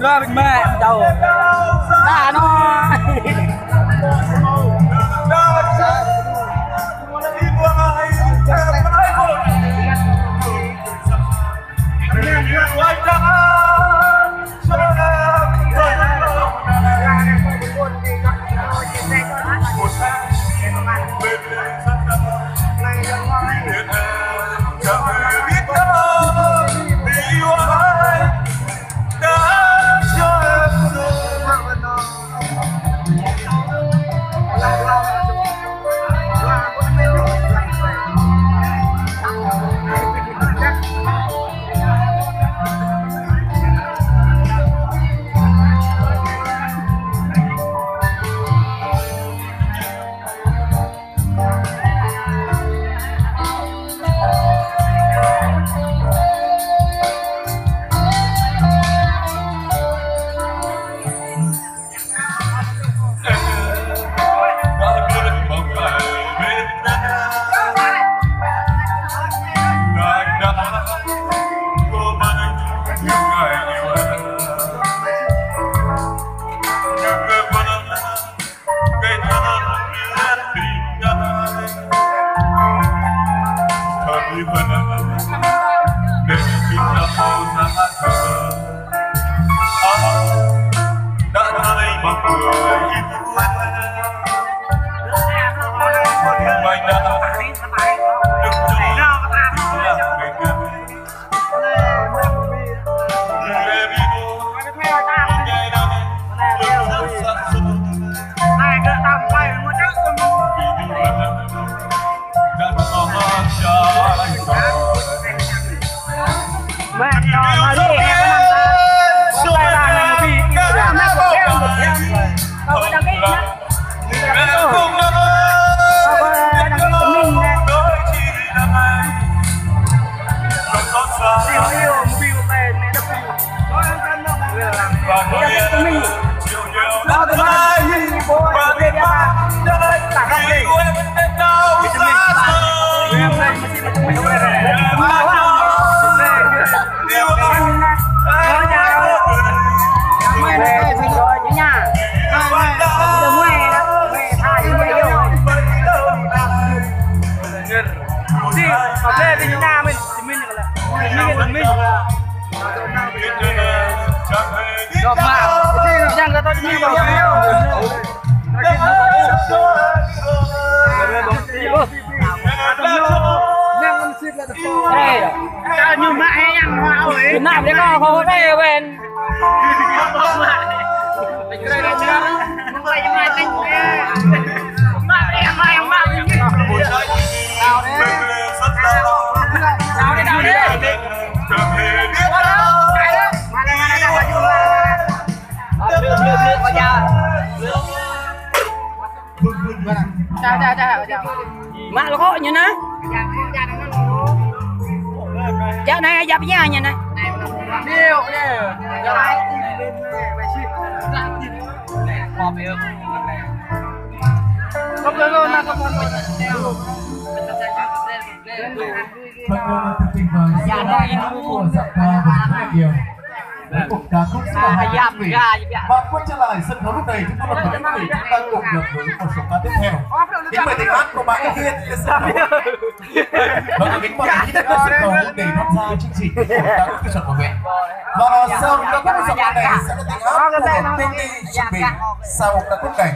ra mình mẹ đầu đã nó như mãi ăn hoa ấy làm đấy con không có đây bên mẹ nó có như nó giờ này dập với anh này điêu không được luôn là không cuộc ca khúc và quay trở lại sân khấu lúc này chúng tôi là quý vị chúng ta cùng được với một số ca tiếp theo. Kính mời tiếng hát của bạn Hiên. Vâng, kính mời những người sân khấu để tham gia chương trình của ca khúc tiêu chuẩn của mình. Và sau ca khúc tiêu chuẩn này sẽ là tiếng hát của Tiên Đi Trung Bình sau ca khúc này.